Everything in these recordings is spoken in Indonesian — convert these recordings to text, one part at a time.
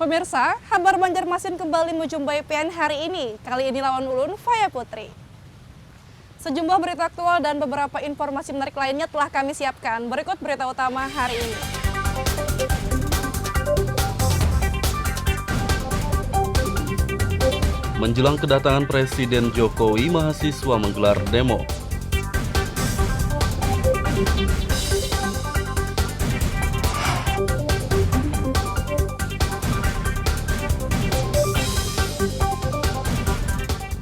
Pemirsa, kabar Banjarmasin kembali menjumpai PN hari ini. Kali ini lawan ulun, Faya Putri. Sejumlah berita aktual dan beberapa informasi menarik lainnya telah kami siapkan. Berikut berita utama hari ini. Menjelang kedatangan Presiden Jokowi, mahasiswa menggelar demo.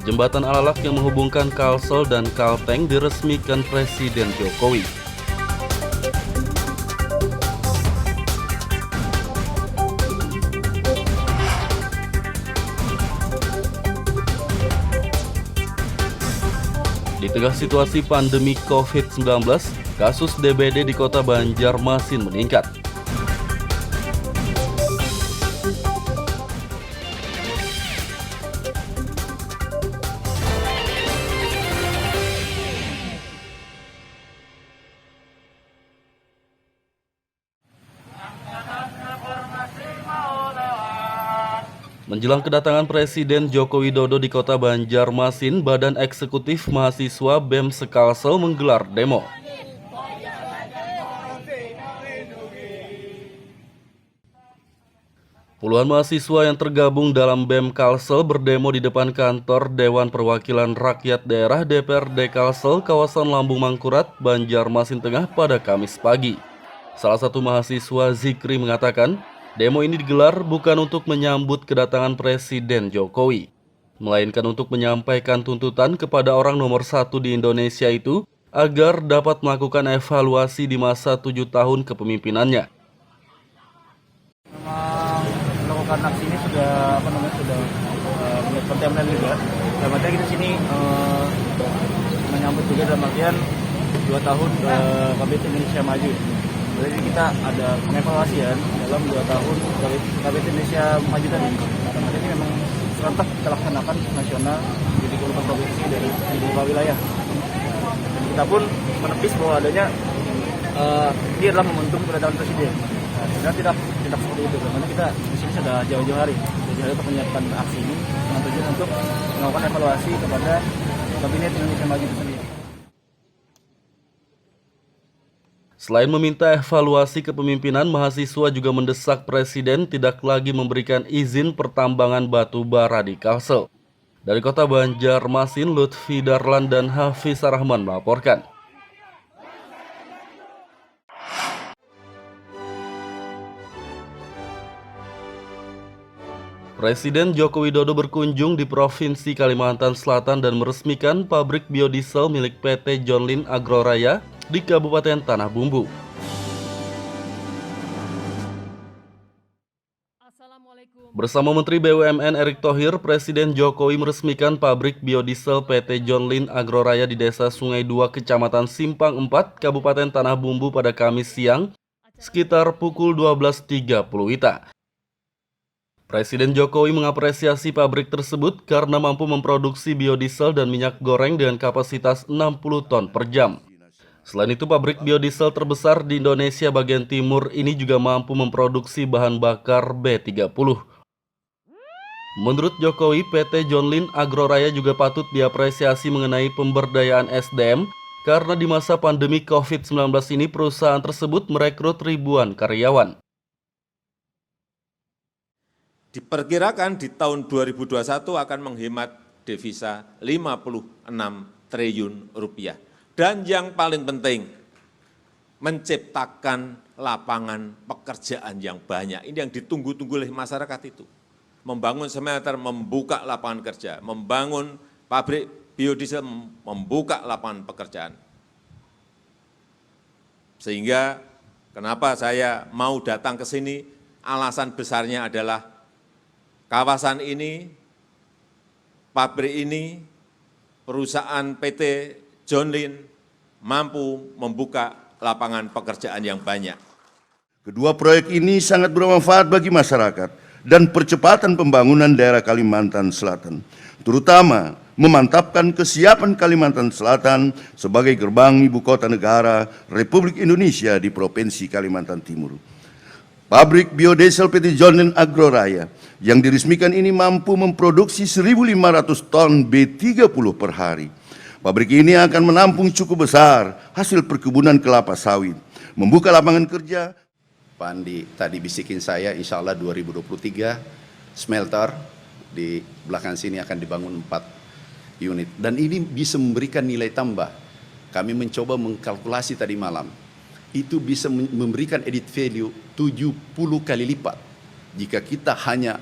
Jembatan Alalak yang menghubungkan Kalsel dan Kalteng diresmikan Presiden Jokowi. Di tengah situasi pandemi COVID-19, kasus DBD di Kota Banjarmasin meningkat. Menjelang kedatangan Presiden Joko Widodo di Kota Banjarmasin, Badan Eksekutif Mahasiswa BEM Sekalsel menggelar demo. Puluhan mahasiswa yang tergabung dalam BEM Kalsel berdemo di depan kantor Dewan Perwakilan Rakyat Daerah DPRD Kalsel, kawasan Lambung Mangkurat, Banjarmasin Tengah pada Kamis pagi. Salah satu mahasiswa, Zikri, mengatakan, demo ini digelar bukan untuk menyambut kedatangan Presiden Jokowi, melainkan untuk menyampaikan tuntutan kepada orang nomor 1 di Indonesia itu agar dapat melakukan evaluasi di masa 7 tahun kepemimpinannya. Memang melakukan aksi ini sudah menjadi kontemporer juga. Dalam artian kita sini menyambut juga dalam artian 2 tahun Kabinet Indonesia Maju. Jadi kita ada pengevaluasian dalam 2 tahun Kabinet Indonesia Maju tadi. Karena ini memang serentak kita laksanakan nasional di 34 provinsi dari beberapa wilayah. Dan kita pun menepis bahwa adanya ini adalah momentum kedatangan Presiden. Nah, tidak seperti itu. Karena kita di sini sudah jauh-jauh hari untuk menyiapkan aksi ini dengan tujuan untuk melakukan evaluasi kepada Kabinet Indonesia Maju itu sendiri. Selain meminta evaluasi kepemimpinan, mahasiswa juga mendesak Presiden tidak lagi memberikan izin pertambangan batu bara di Kalsel. Dari Kota Banjarmasin, Lutfi Darlan dan Hafiz Rahman melaporkan. Presiden Joko Widodo berkunjung di Provinsi Kalimantan Selatan dan meresmikan pabrik biodiesel milik PT John Lynn Agroraya di Kabupaten Tanah Bumbu. Bersama Menteri BUMN Erick Thohir, Presiden Jokowi meresmikan pabrik biodiesel PT John Lynn Agroraya di Desa Sungai 2, Kecamatan Simpang 4, Kabupaten Tanah Bumbu pada Kamis siang, sekitar pukul 12.30 WITA. Presiden Jokowi mengapresiasi pabrik tersebut karena mampu memproduksi biodiesel dan minyak goreng dengan kapasitas 60 ton per jam. Selain itu, pabrik biodiesel terbesar di Indonesia bagian timur ini juga mampu memproduksi bahan bakar B30. Menurut Jokowi, PT John Lynn Agroraya juga patut diapresiasi mengenai pemberdayaan SDM karena di masa pandemi COVID-19 ini perusahaan tersebut merekrut ribuan karyawan. Diperkirakan di tahun 2021 akan menghemat devisa 56 triliun rupiah. Dan yang paling penting, menciptakan lapangan pekerjaan yang banyak. Ini yang ditunggu-tunggu oleh masyarakat itu. Membangun smelter, membuka lapangan kerja. Membangun pabrik biodiesel, membuka lapangan pekerjaan. Sehingga kenapa saya mau datang ke sini, alasan besarnya adalah kawasan ini, pabrik ini, perusahaan PT John Lynn mampu membuka lapangan pekerjaan yang banyak. Kedua proyek ini sangat bermanfaat bagi masyarakat dan percepatan pembangunan daerah Kalimantan Selatan, terutama memantapkan kesiapan Kalimantan Selatan sebagai gerbang ibu kota negara Republik Indonesia di Provinsi Kalimantan Timur. Pabrik biodiesel PT John Lynn Agroraya yang diresmikan ini mampu memproduksi 1.500 ton B30 per hari. Pabrik ini akan menampung cukup besar hasil perkebunan kelapa sawit, membuka lapangan kerja. Pak Andi tadi bisikin saya, insya Allah 2023 smelter di belakang sini akan dibangun 4 unit. Dan ini bisa memberikan nilai tambah. Kami mencoba mengkalkulasi tadi malam. Itu bisa memberikan added value 70 kali lipat. Jika kita hanya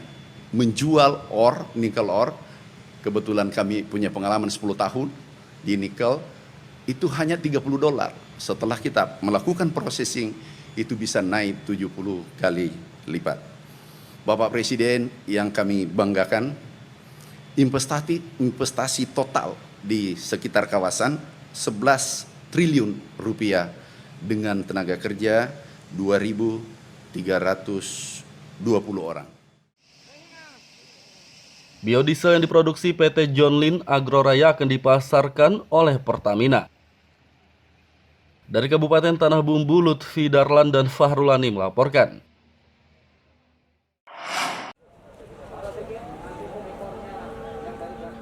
menjual nikel ore, kebetulan kami punya pengalaman 10 tahun di nikel, itu hanya $30. Setelah kita melakukan processing, itu bisa naik 70 kali lipat. Bapak Presiden yang kami banggakan, investasi total di sekitar kawasan 11 triliun rupiah dengan tenaga kerja 2.320 orang. Biodiesel yang diproduksi PT John Lynn Agroraya akan dipasarkan oleh Pertamina. Dari Kabupaten Tanah Bumbu, Lutfi Darlan dan Fahrulani melaporkan.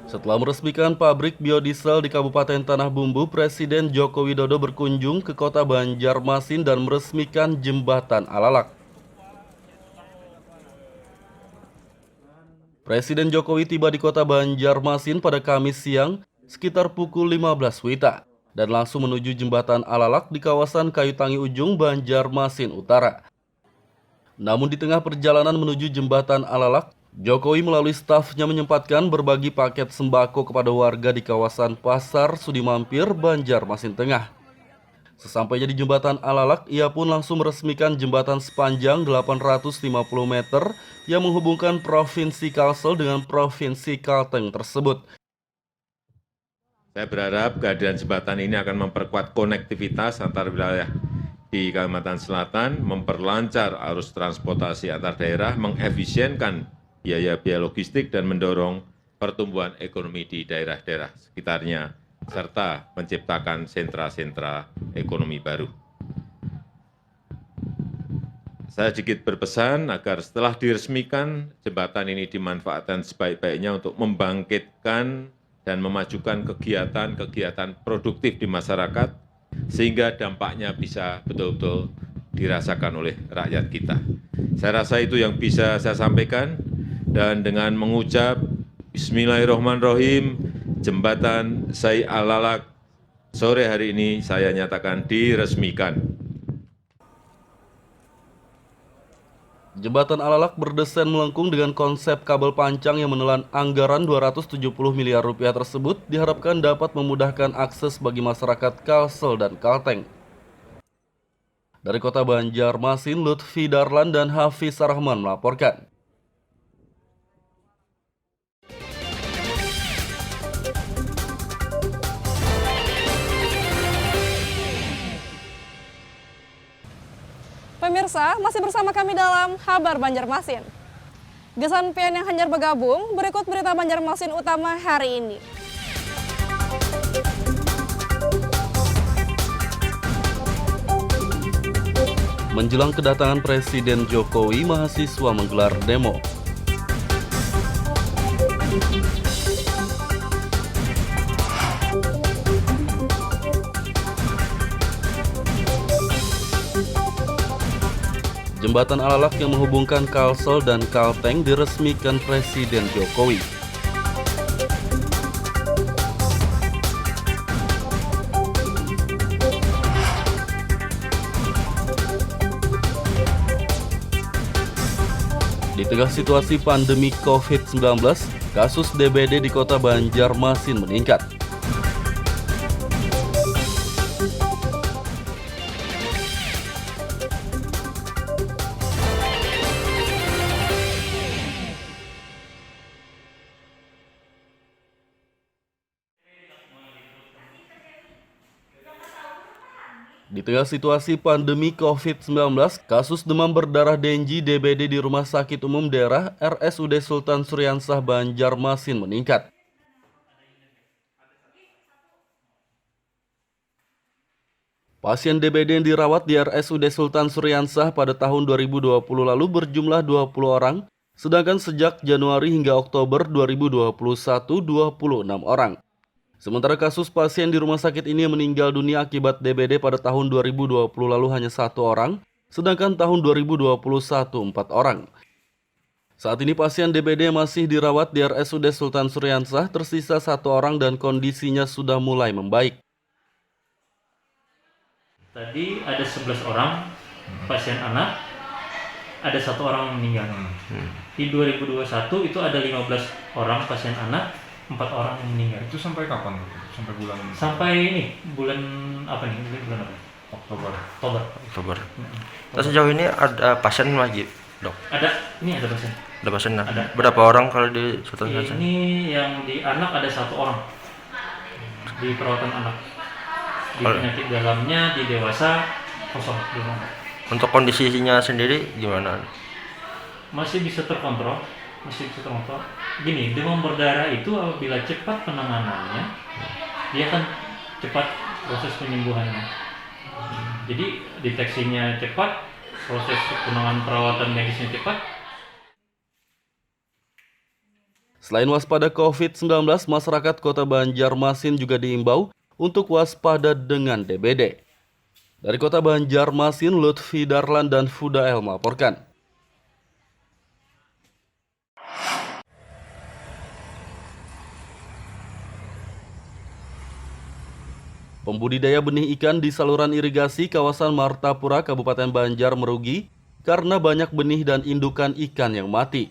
Setelah meresmikan pabrik biodiesel di Kabupaten Tanah Bumbu, Presiden Joko Widodo berkunjung ke kota Banjarmasin dan meresmikan jembatan Alalak. Presiden Jokowi tiba di kota Banjarmasin pada Kamis siang sekitar pukul 15 WITA dan langsung menuju jembatan Alalak di kawasan Kayutangi Ujung, Banjarmasin Utara. Namun di tengah perjalanan menuju jembatan Alalak, Jokowi melalui stafnya menyempatkan berbagi paket sembako kepada warga di kawasan Pasar Sudimampir, Banjarmasin Tengah. Sesampainya di jembatan Alalak, ia pun langsung meresmikan jembatan sepanjang 850 meter yang menghubungkan Provinsi Kalsel dengan Provinsi Kalteng tersebut. Saya berharap kehadiran jembatan ini akan memperkuat konektivitas antar wilayah di Kalimantan Selatan, memperlancar arus transportasi antar daerah, mengefisienkan biaya-biaya logistik dan mendorong pertumbuhan ekonomi di daerah-daerah sekitarnya, serta menciptakan sentra-sentra ekonomi baru. Saya sedikit berpesan agar setelah diresmikan, jembatan ini dimanfaatkan sebaik-baiknya untuk membangkitkan dan memajukan kegiatan-kegiatan produktif di masyarakat, sehingga dampaknya bisa betul-betul dirasakan oleh rakyat kita. Saya rasa itu yang bisa saya sampaikan. Dan dengan mengucap Bismillahirrahmanirrahim, jembatan Sai Alalak sore hari ini saya nyatakan diresmikan. Jembatan Alalak berdesain melengkung dengan konsep kabel pancang yang menelan anggaran 270 miliar rupiah tersebut diharapkan dapat memudahkan akses bagi masyarakat Kalsel dan Kalteng. Dari kota Banjarmasin, Lutfi Darlan dan Hafiz Rahman melaporkan. Pemirsa, masih bersama kami dalam Kabar Banjarmasin. Gesan pian yang hanyar bergabung, berikut berita Banjarmasin utama hari ini. Menjelang kedatangan Presiden Jokowi, mahasiswa menggelar demo. Jembatan Alalak yang menghubungkan Kalsel dan Kalteng diresmikan Presiden Jokowi. Di tengah situasi pandemi COVID-19, kasus DBD di kota Banjarmasin meningkat. Di tengah situasi pandemi COVID-19, kasus demam berdarah Dengue DBD di Rumah Sakit Umum Daerah RSUD Sultan Suryansah Banjarmasin meningkat. Pasien DBD yang dirawat di RSUD Sultan Suryansah pada tahun 2020 lalu berjumlah 20 orang, sedangkan sejak Januari hingga Oktober 2021, 26 orang. Sementara kasus pasien di rumah sakit ini yang meninggal dunia akibat DBD pada tahun 2020 lalu hanya 1 orang, sedangkan tahun 2021 4 orang. Saat ini pasien DBD masih dirawat di RSUD Sultan Suryansah, tersisa 1 orang dan kondisinya sudah mulai membaik. Tadi ada 11 orang pasien anak, ada 1 orang meninggal. Di 2021 itu ada 15 orang pasien anak, 4 orang yang meninggal. Itu sampai kapan? Sampai bulan? Sampai ini bulan apa nih? Bulan apa? Oktober. Terus sejauh ini ada pasien lagi, dok? Ada, ini ada pasien. Ada pasien? Ada. Berapa orang kalau di Sultan Suryansah? Ini yang di anak ada 1 orang di perawatan anak. Di penyakit dalamnya, di dewasa kosong di rumah. Untuk kondisinya sendiri gimana? Masih bisa terkontrol. Gini, demam berdarah itu apabila cepat penanganannya, dia akan cepat proses penyembuhannya. Jadi deteksinya cepat, proses penanganan perawatan medisnya cepat. Selain waspada COVID-19, masyarakat Kota Banjarmasin juga diimbau untuk waspada dengan DBD. Dari Kota Banjarmasin, Lutfi Darlan dan Fudael melaporkan. Pembudidaya benih ikan di saluran irigasi kawasan Martapura, Kabupaten Banjar merugi karena banyak benih dan indukan ikan yang mati.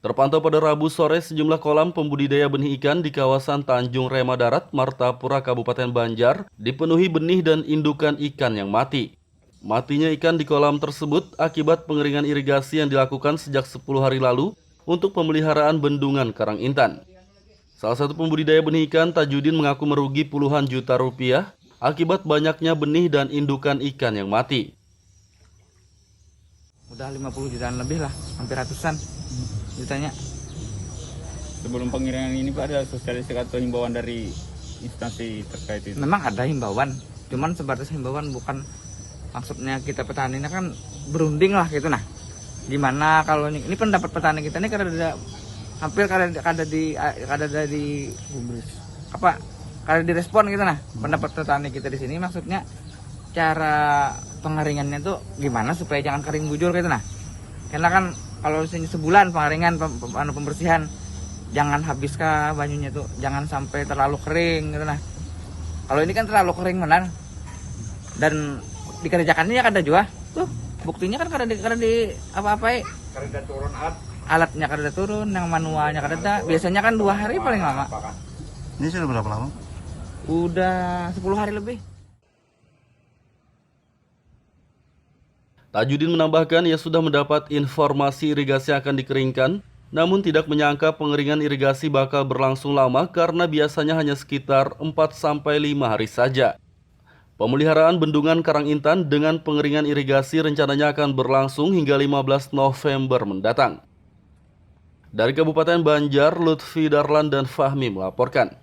Terpantau pada Rabu sore sejumlah kolam pembudidaya benih ikan di kawasan Tanjung Rema Darat, Martapura, Kabupaten Banjar dipenuhi benih dan indukan ikan yang mati. Matinya ikan di kolam tersebut akibat pengeringan irigasi yang dilakukan sejak 10 hari lalu untuk pemeliharaan bendungan Karangintan. Salah satu pembudidaya benih ikan, Tajudin, mengaku merugi puluhan juta rupiah akibat banyaknya benih dan indukan ikan yang mati. Udah 50 jutaan lebih lah, hampir ratusan jutanya. Sebelum pengiriman ini Pak, ada sosialisasi atau himbauan dari instansi terkait itu? Memang ada himbauan, cuman sebatas himbauan, bukan maksudnya kita petani ini kan berunding lah gitu. Nah, gimana kalau ini pendapat petani kita ini kada hampir kada direspon gitu. Nah, pendapat petani kita di sini maksudnya cara pengeringannya tuh gimana supaya jangan kering bujur gitu. Nah, karena kan kalau sebulan pengeringan pembersihan, jangan habis kah banyunya tuh, jangan sampai terlalu kering gitu. Nah, kalau ini kan terlalu kering menan dan dikerjakannya ya kada juga tuh, buktinya kan kada di apa-apa, kada turun alatnya, kada turun, yang manualnya kada ada. Biasanya kan 2 hari paling lama. Ini sudah berapa lama? Udah 10 hari lebih. Tajudin menambahkan ia sudah mendapat informasi irigasi akan dikeringkan, namun tidak menyangka pengeringan irigasi bakal berlangsung lama karena biasanya hanya sekitar 4-5 hari saja. Pemeliharaan bendungan Karangintan dengan pengeringan irigasi rencananya akan berlangsung hingga 15 November mendatang. Dari Kabupaten Banjar, Lutfi Darlan dan Fahmi melaporkan.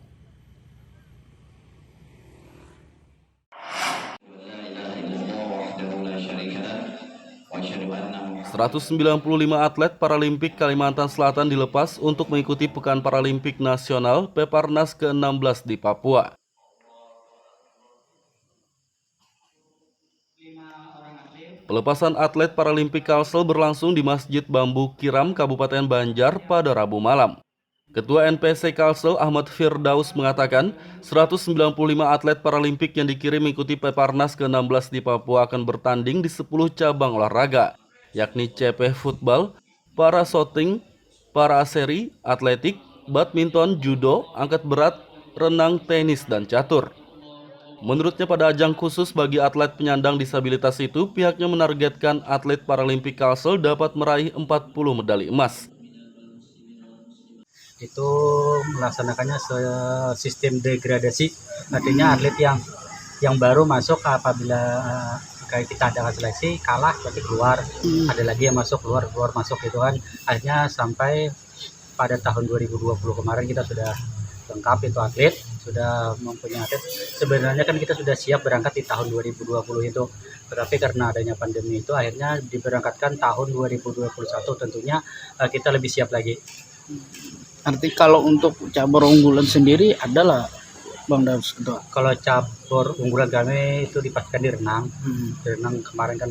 195 atlet Paralimpik Kalimantan Selatan dilepas untuk mengikuti Pekan Paralimpik Nasional Peparnas ke-16 di Papua. Pelepasan atlet Paralimpik Kalsel berlangsung di Masjid Bambu Kiram, Kabupaten Banjar pada Rabu malam. Ketua NPC Kalsel Ahmad Firdaus mengatakan 195 atlet Paralimpik yang dikirim mengikuti Peparnas ke-16 di Papua akan bertanding di 10 cabang olahraga, yakni CP Football, para shooting, para aseri, atletik, badminton, judo, angkat berat, renang, tenis, dan catur. Menurutnya pada ajang khusus bagi atlet penyandang disabilitas itu, pihaknya menargetkan atlet Paralimpik Kalsel dapat meraih 40 medali emas. Itu melaksanakannya sistem degradasi, artinya atlet yang baru masuk apabila kayak kita adakan seleksi kalah berarti keluar, ada lagi yang masuk keluar masuk gitu kan, akhirnya sampai pada tahun 2020 kemarin kita sudah lengkap itu atlet, sudah mempunyai atlet. Sebenarnya kan kita sudah siap berangkat di tahun 2020 itu, tetapi karena adanya pandemi itu akhirnya diberangkatkan tahun 2021. Tentunya kita lebih siap lagi. Arti kalau untuk cabur unggulan sendiri adalah Bang Darus Ketua. Kalau cabur unggulan kami itu dipastikan di renang. Di renang kemarin kan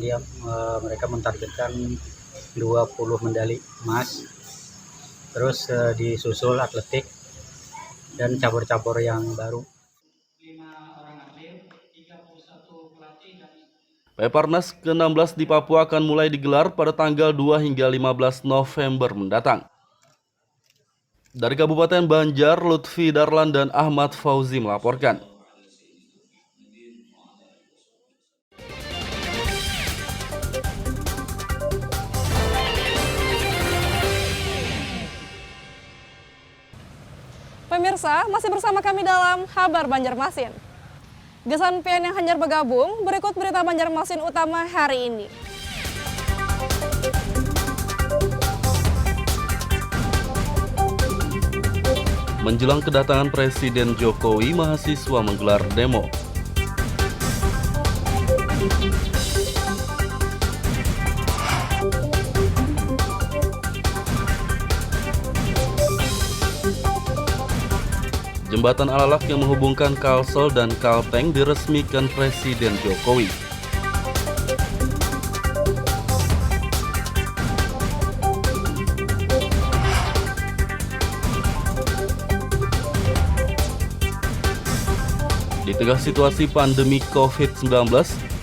mereka mentargetkan 20 medali emas. Terus disusul atletik dan cabur-cabur yang baru. Peparnas ke-16 di Papua akan mulai digelar pada tanggal 2 hingga 15 November mendatang. Dari Kabupaten Banjar, Lutfi Darlan dan Ahmad Fauzi melaporkan. Pemirsa, masih bersama kami dalam Kabar Banjarmasin. Gesan PN yang hanyar bergabung, berikut berita Banjarmasin utama hari ini. Menjelang kedatangan Presiden Jokowi, mahasiswa menggelar demo. Jembatan Alalak yang menghubungkan Kalsel dan Kalteng diresmikan Presiden Jokowi. Di tengah situasi pandemi COVID-19,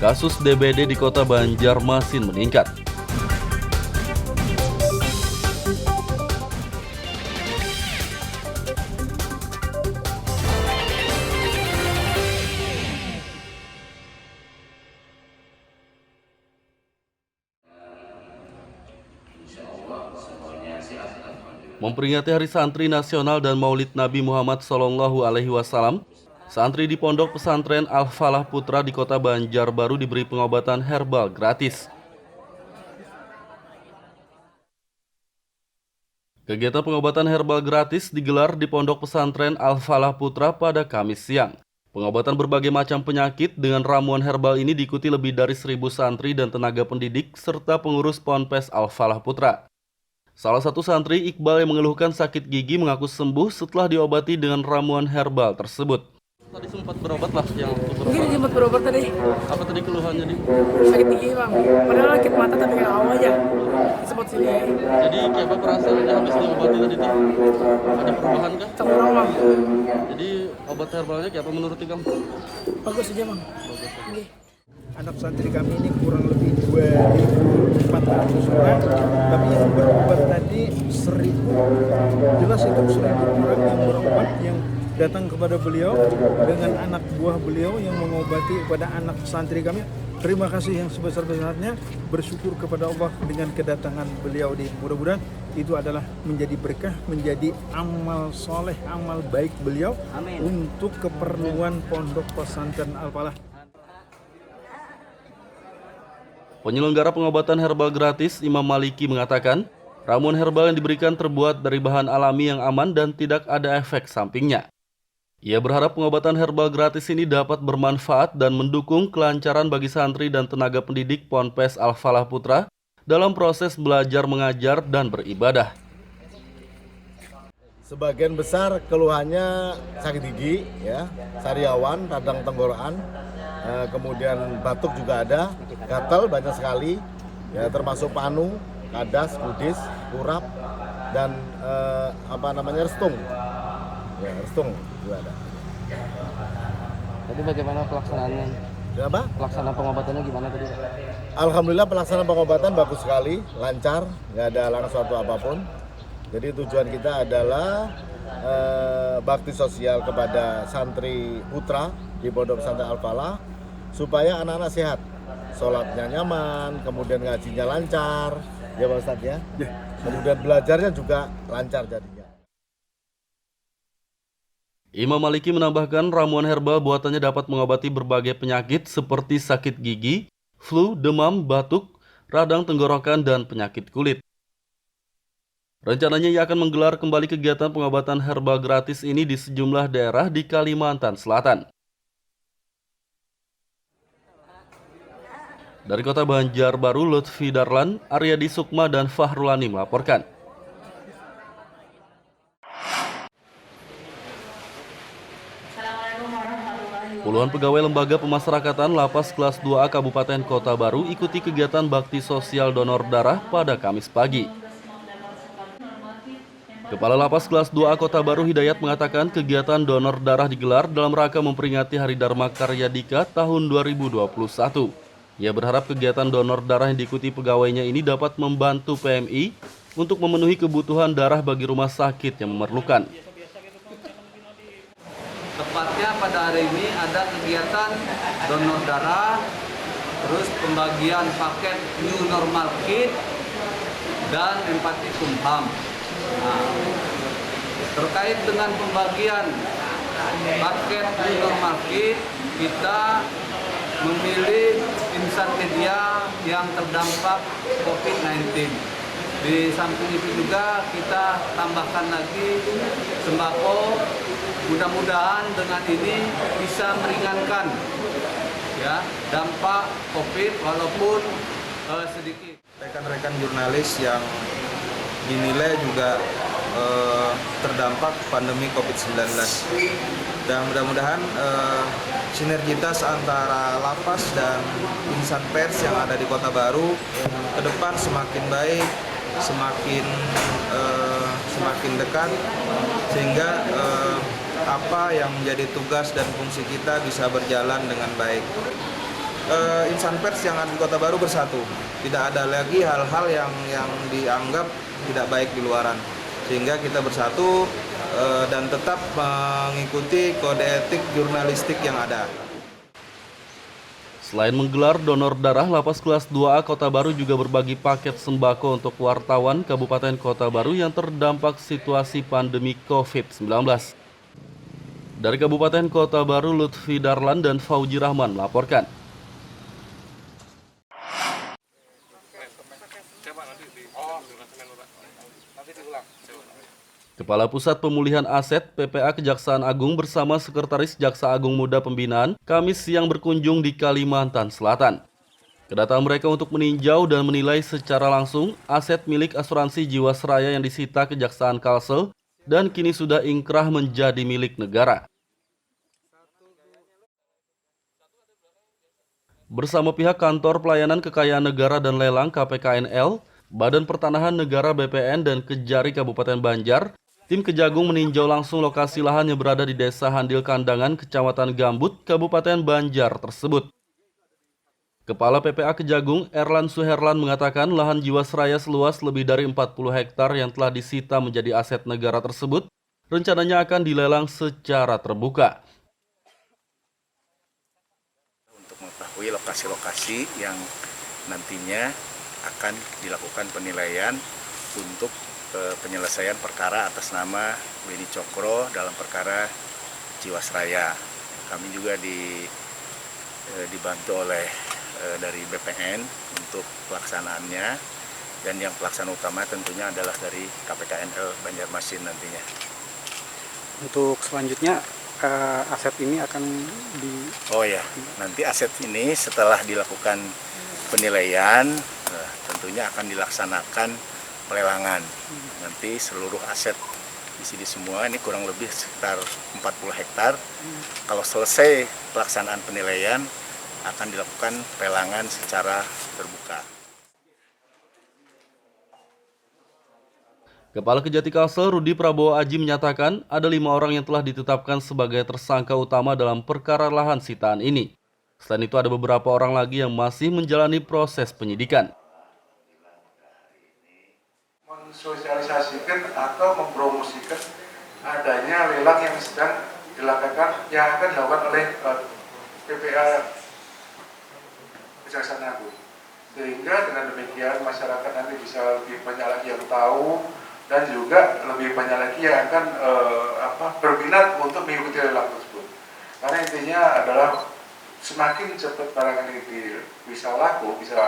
kasus DBD di Kota Banjarmasin meningkat. Memperingati Hari Santri Nasional dan Maulid Nabi Muhammad SAW, santri di Pondok Pesantren Al-Falah Putra di Kota Banjarbaru diberi pengobatan herbal gratis. Kegiatan pengobatan herbal gratis digelar di Pondok Pesantren Al-Falah Putra pada Kamis siang. Pengobatan berbagai macam penyakit dengan ramuan herbal ini diikuti lebih dari 1.000 santri dan tenaga pendidik serta pengurus Ponpes Al-Falah Putra. Salah satu santri, Iqbal, yang mengeluhkan sakit gigi mengaku sembuh setelah diobati dengan ramuan herbal tersebut. Tadi sempat berobat lah yang Mungkin sempat berobat tadi. Apa tadi keluhannya nih? Sakit gigi Bang. Padahal sakit mata tapi kena awal aja. Sempat sini. Jadi kayak apa perasaannya habis diobati tadi tuh? Ada perubahan kah? Terkurang Bang. Jadi obat herbalnya kayak apa menurut kamu? Bagus aja Bang. Anak santri kami ini kurang lebih 2.400 orang, tapi yang berobat tadi 1.000. Jelas itu 1.000 orang yang berobat, yang datang kepada beliau dengan anak buah beliau yang mengobati kepada anak santri kami. Terima kasih yang sebesar-besarnya, bersyukur kepada Allah dengan kedatangan beliau di mudah-mudahan itu adalah menjadi berkah, menjadi amal soleh, amal baik beliau. Amin. Untuk keperluan Pondok Pesantren Al-Falah. Penyelenggara pengobatan herbal gratis, Imam Maliki, mengatakan ramuan herbal yang diberikan terbuat dari bahan alami yang aman dan tidak ada efek sampingnya. Ia berharap pengobatan herbal gratis ini dapat bermanfaat dan mendukung kelancaran bagi santri dan tenaga pendidik Ponpes Al-Falah Putra dalam proses belajar mengajar dan beribadah. Sebagian besar keluhannya sakit gigi, ya, sariawan, radang tenggorokan, kemudian batuk juga ada, gatal banyak sekali, ya, termasuk panu, kadas, kudis, kurap, dan restung, ya, restung juga ada. Jadi bagaimana pelaksanaannya? Apa? Pelaksanaan pengobatannya gimana tadi? Alhamdulillah pelaksanaan pengobatan bagus sekali, lancar, nggak ada halangan suatu apapun. Jadi tujuan kita adalah bakti sosial kepada santri putra di Pondok Pesantren Al-Falah supaya anak-anak sehat, sholatnya nyaman, kemudian ngajinya lancar, ya Pak Ustadz ya. Kemudian belajarnya juga lancar jadinya. Imam Maliki menambahkan ramuan herbal buatannya dapat mengobati berbagai penyakit seperti sakit gigi, flu, demam, batuk, radang tenggorokan, dan penyakit kulit. Rencananya ia akan menggelar kembali kegiatan pengobatan herbal gratis ini di sejumlah daerah di Kalimantan Selatan. Dari Kota Banjarbaru, Lutfi Darlan, Aryadi Sukma, dan Fahrulani melaporkan. Puluhan pegawai lembaga pemasyarakatan Lapas Kelas 2A Kabupaten Kota Baru ikuti kegiatan bakti sosial donor darah pada Kamis pagi. Kepala Lapas Kelas 2A Kota Baru Hidayat mengatakan kegiatan donor darah digelar dalam rangka memperingati Hari Dharma Karya Dika tahun 2021. Ia berharap kegiatan donor darah yang diikuti pegawainya ini dapat membantu PMI untuk memenuhi kebutuhan darah bagi rumah sakit yang memerlukan. Tepatnya pada hari ini ada kegiatan donor darah, terus pembagian paket New Normal Kit, dan empati kumham. Nah, terkait dengan pembagian paket New Normal Kit, kita memilih insan media yang terdampak COVID-19. Di samping itu juga kita tambahkan lagi sembako. Mudah-mudahan dengan ini bisa meringankan ya dampak COVID walaupun sedikit. Rekan-rekan jurnalis yang dinilai juga terdampak pandemi COVID-19 dan mudah-mudahan sinergitas antara lapas dan insan pers yang ada di Kota Baru ke depan semakin baik, semakin dekat sehingga apa yang menjadi tugas dan fungsi kita bisa berjalan dengan baik. Insan pers yang ada di Kota Baru bersatu, tidak ada lagi hal-hal yang dianggap tidak baik di luaran, sehingga kita bersatu dan tetap mengikuti kode etik jurnalistik yang ada. Selain menggelar donor darah, Lapas Kelas 2A Kota Baru juga berbagi paket sembako untuk wartawan Kabupaten Kota Baru yang terdampak situasi pandemi COVID-19. Dari Kabupaten Kota Baru, Lutfi Darlan dan Fauji Rahman melaporkan. Kepala Pusat Pemulihan Aset PPA Kejaksaan Agung bersama Sekretaris Jaksa Agung Muda Pembinaan Kamis siang berkunjung di Kalimantan Selatan. Kedatangan mereka untuk meninjau dan menilai secara langsung aset milik asuransi Jiwasraya yang disita Kejaksaan Kalsel dan kini sudah ingkrah menjadi milik negara. Bersama pihak Kantor Pelayanan Kekayaan Negara dan Lelang KPKNL, Badan Pertanahan Negara BPN dan Kejari Kabupaten Banjar, tim Kejagung meninjau langsung lokasi lahan yang berada di Desa Handil Kandangan, Kecamatan Gambut, Kabupaten Banjar tersebut. Kepala PPA Kejagung, Erlan Suherlan mengatakan lahan Jiwasraya seluas lebih dari 40 hektar yang telah disita menjadi aset negara tersebut, rencananya akan dilelang secara terbuka. Mengetahui lokasi-lokasi yang nantinya akan dilakukan penilaian untuk penyelesaian perkara atas nama Beni Cokro dalam perkara Jiwasraya. Kami juga dibantu oleh dari BPN untuk pelaksanaannya, dan yang pelaksana utama tentunya adalah dari KPKNL Banjarmasin nantinya. Untuk selanjutnya aset ini akan Oh ya, nanti aset ini setelah dilakukan penilaian tentunya akan dilaksanakan pelelangan. Nanti seluruh aset di sini semua ini kurang lebih sekitar 40 hektar. Kalau selesai pelaksanaan penilaian akan dilakukan pelelangan secara terbuka. Kepala Kejati Kalsel Rudi Prabowo Aji menyatakan ada 5 orang yang telah ditetapkan sebagai tersangka utama dalam perkara lahan sitaan ini. Selain itu ada beberapa orang lagi yang masih menjalani proses penyidikan. Mensosialisasikan atau mempromosikan adanya lelang yang sedang dilakukan, yang akan dilakukan oleh PPA Kejaksaan Agung. Sehingga dengan demikian masyarakat nanti bisa lebih banyak lagi yang tahu, dan juga lebih banyak lagi yang akan berminat untuk mengikuti lelang tersebut. Karena intinya adalah semakin cepat barang ini bisa laku, bisa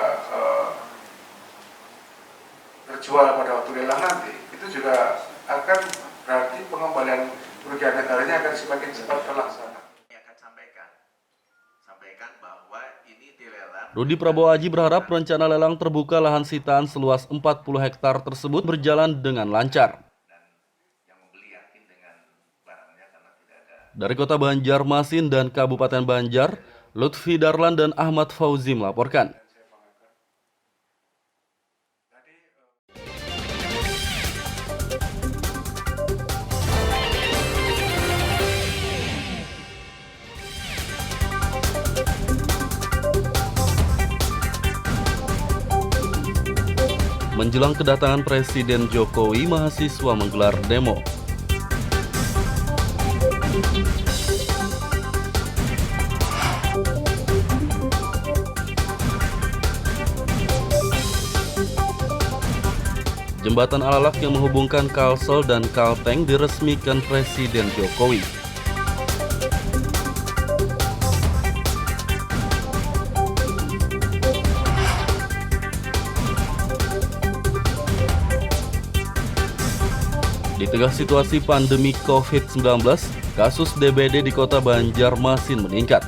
terjual pada waktu lelang nanti, itu juga akan berarti pengembalian kerugian negaranya akan semakin cepat terlaksana. Rudi Prabowo Aji berharap rencana lelang terbuka lahan sitaan seluas 40 hektar tersebut berjalan dengan lancar. Dari Kota Banjarmasin dan Kabupaten Banjar, Lutfi Darlan dan Ahmad Fauzi melaporkan. Menjelang kedatangan Presiden Jokowi, mahasiswa menggelar demo. Jembatan Alalak yang menghubungkan Kalsel dan Kalteng diresmikan Presiden Jokowi. Di tengah situasi pandemi COVID-19, kasus DBD di Kota Banjarmasin meningkat.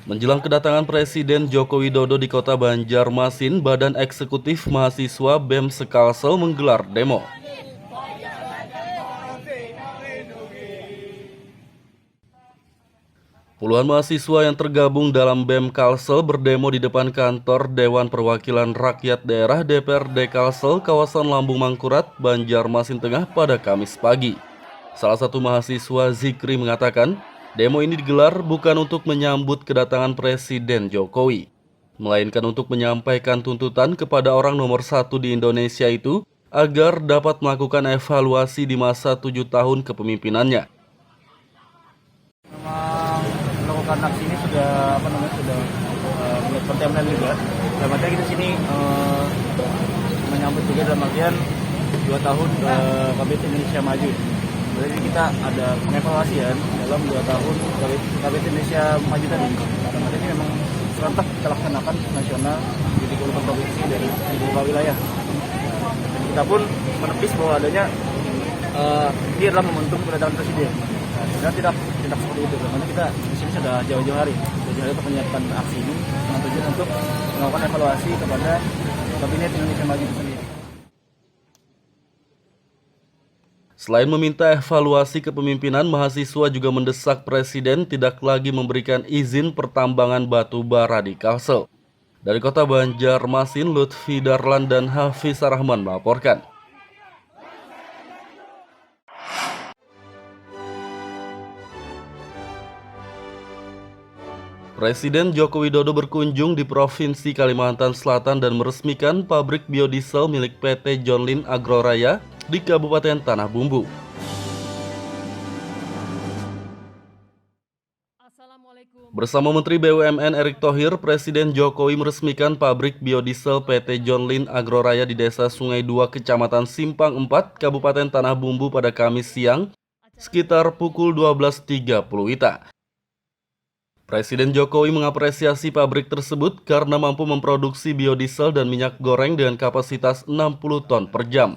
Menjelang kedatangan Presiden Joko Widodo di Kota Banjarmasin, Badan Eksekutif Mahasiswa BEM Sekalsel menggelar demo. Puluhan mahasiswa yang tergabung dalam BEM Kalsel berdemo di depan kantor Dewan Perwakilan Rakyat Daerah DPRD Kalsel, kawasan Lambung Mangkurat, Banjarmasin Tengah pada Kamis pagi. Salah satu mahasiswa, Zikri, mengatakan, demo ini digelar bukan untuk menyambut kedatangan Presiden Jokowi, melainkan untuk menyampaikan tuntutan kepada orang nomor 1 di Indonesia itu agar dapat melakukan evaluasi di masa 7 tahun kepemimpinannya. Memang melakukan aksi ini sudah menurut pertemuan juga. Dalam artian kita sini menyambut juga dalam artian 2 tahun Kabinet Indonesia Maju. Jadi kita ada pengevaluasian dalam 2 tahun Kabinet Indonesia Maju tadi. Karena ini memang serentak kita laksanakan nasional di 34 provinsi dari 3 wilayah. Dan kita pun menepis bahwa adanya ini adalah momentum kedatangan Presiden. Nah, tidak seperti itu. Karena kita di sini sudah jauh-jauh hari untuk menyiapkan aksi ini dengan tujuan untuk melakukan evaluasi kepada Kabinet Indonesia Maju itu sendiri. Selain meminta evaluasi kepemimpinan, mahasiswa juga mendesak Presiden tidak lagi memberikan izin pertambangan batu bara di Kalsel. Dari Kota Banjarmasin, Lutfi Darlan dan Hafiz Rahman melaporkan. Presiden Joko Widodo berkunjung di Provinsi Kalimantan Selatan dan meresmikan pabrik biodiesel milik PT John Lynn Agroraya di Kabupaten Tanah Bumbu. Bersama Menteri BUMN Erick Thohir, Presiden Jokowi meresmikan pabrik biodiesel PT John Lynn Agroraya di Desa Sungai 2, Kecamatan Simpang 4, Kabupaten Tanah Bumbu pada Kamis siang, sekitar pukul 12.30 WITA. Presiden Jokowi mengapresiasi pabrik tersebut karena mampu memproduksi biodiesel dan minyak goreng dengan kapasitas 60 ton per jam.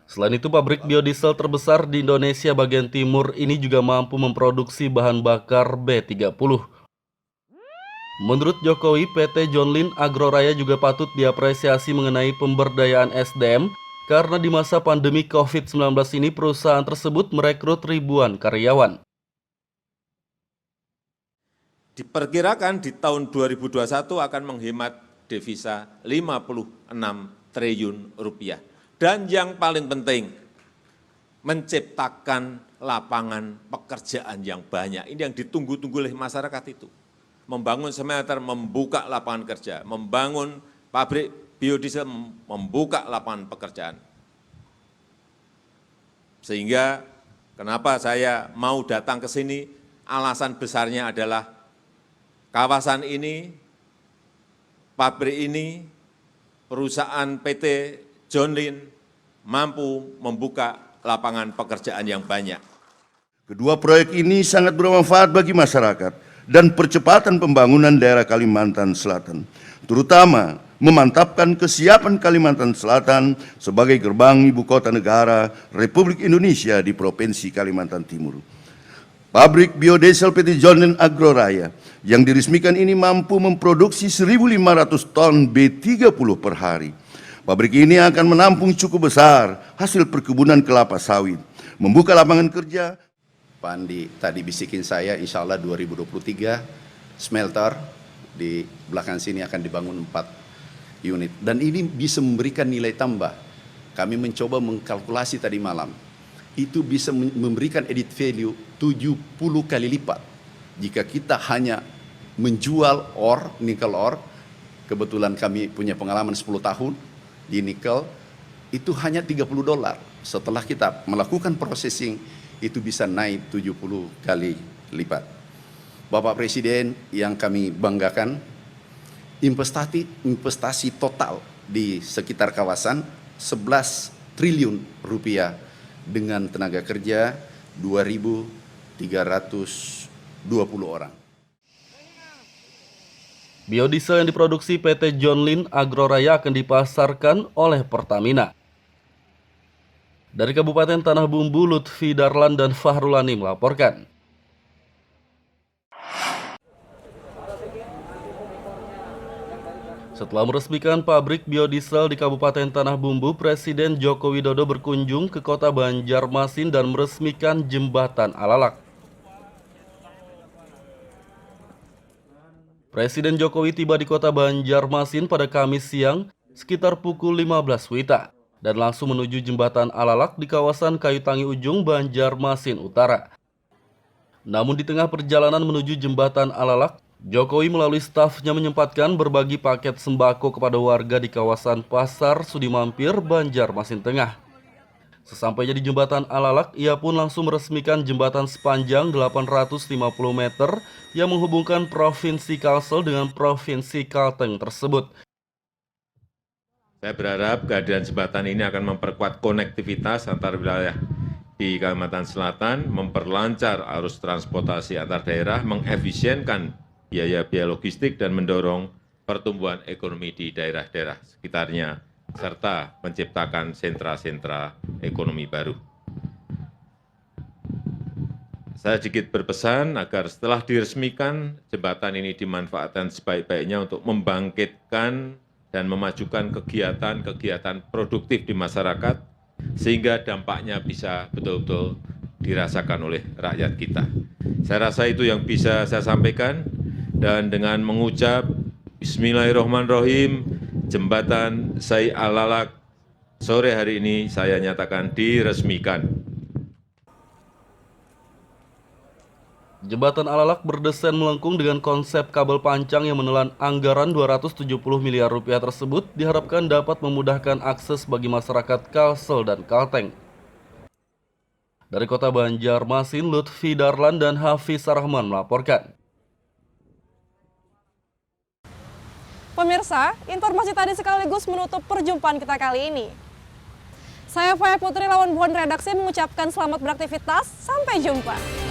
Selain itu, pabrik biodiesel terbesar di Indonesia bagian timur ini juga mampu memproduksi bahan bakar B30. Menurut Jokowi, PT John Lynn Agroraya juga patut diapresiasi mengenai pemberdayaan SDM karena di masa pandemi COVID-19 ini perusahaan tersebut merekrut ribuan karyawan. Diperkirakan di tahun 2021 akan menghemat devisa 56 triliun rupiah. Dan yang paling penting, menciptakan lapangan pekerjaan yang banyak. Ini yang ditunggu-tunggu oleh masyarakat itu. Membangun smelter, membuka lapangan kerja. Membangun pabrik biodiesel, membuka lapangan pekerjaan. Sehingga kenapa saya mau datang ke sini, alasan besarnya adalah kawasan ini pabrik ini, perusahaan PT John Lynn mampu membuka lapangan pekerjaan yang banyak. Kedua proyek ini sangat bermanfaat bagi masyarakat dan percepatan pembangunan daerah Kalimantan Selatan, terutama memantapkan kesiapan Kalimantan Selatan sebagai gerbang ibu kota negara Republik Indonesia di Provinsi Kalimantan Timur. Pabrik biodiesel PT John Lynn Agroraya yang diresmikan ini mampu memproduksi 1.500 ton B30 per hari. Pabrik ini akan menampung cukup besar hasil perkebunan kelapa sawit, membuka lapangan kerja. Pak Andi tadi bisikin saya, insya Allah 2023 smelter di belakang sini akan dibangun 4 unit. Dan ini bisa memberikan nilai tambah. Kami mencoba mengkalkulasi tadi malam. Itu bisa memberikan added value 70 kali lipat. Jika kita hanya menjual nikel ore, kebetulan kami punya pengalaman 10 tahun di nikel, itu hanya $30. Setelah kita melakukan processing, itu bisa naik 70 kali lipat. Bapak Presiden yang kami banggakan, investasi total di sekitar kawasan 11 triliun rupiah dengan tenaga kerja 2.320 orang. Biodiesel yang diproduksi PT John Lynn Agroraya akan dipasarkan oleh Pertamina. Dari Kabupaten Tanah Bumbu, Lutfi Darlan dan Fahrulani melaporkan. Setelah meresmikan pabrik biodiesel di Kabupaten Tanah Bumbu, Presiden Joko Widodo berkunjung ke kota Banjarmasin dan meresmikan jembatan Alalak. Presiden Jokowi tiba di kota Banjarmasin pada Kamis siang sekitar pukul 15 WITA dan langsung menuju jembatan Alalak di kawasan Kayutangi Ujung, Banjarmasin Utara. Namun di tengah perjalanan menuju jembatan Alalak, Jokowi melalui stafnya menyempatkan berbagi paket sembako kepada warga di kawasan Pasar Sudimampir, Banjarmasin Tengah. Sesampainya di jembatan Alalak, ia pun langsung meresmikan jembatan sepanjang 850 meter yang menghubungkan Provinsi Kalsel dengan Provinsi Kalteng tersebut. Saya berharap kehadiran jembatan ini akan memperkuat konektivitas antar wilayah di Kalimantan Selatan, memperlancar arus transportasi antar daerah, mengefisienkan biaya-biaya logistik, dan mendorong pertumbuhan ekonomi di daerah-daerah sekitarnya, serta menciptakan sentra-sentra ekonomi baru. Saya sedikit berpesan agar setelah diresmikan, jembatan ini dimanfaatkan sebaik-baiknya untuk membangkitkan dan memajukan kegiatan-kegiatan produktif di masyarakat, sehingga dampaknya bisa betul-betul dirasakan oleh rakyat kita. Saya rasa itu yang bisa saya sampaikan, dan dengan mengucap Bismillahirrahmanirrahim, jembatan Sai Alalak sore hari ini saya nyatakan diresmikan. Jembatan Alalak berdesain melengkung dengan konsep kabel pancang yang menelan anggaran 270 miliar rupiah tersebut diharapkan dapat memudahkan akses bagi masyarakat Kalsel dan Kalteng. Dari kota Banjarmasin, Lutfi Darlan dan Hafiz Rahman melaporkan. Pemirsa, informasi tadi sekaligus menutup perjumpaan kita kali ini. Saya Faya Putri lawan Buan Redaksi mengucapkan selamat beraktivitas, sampai jumpa.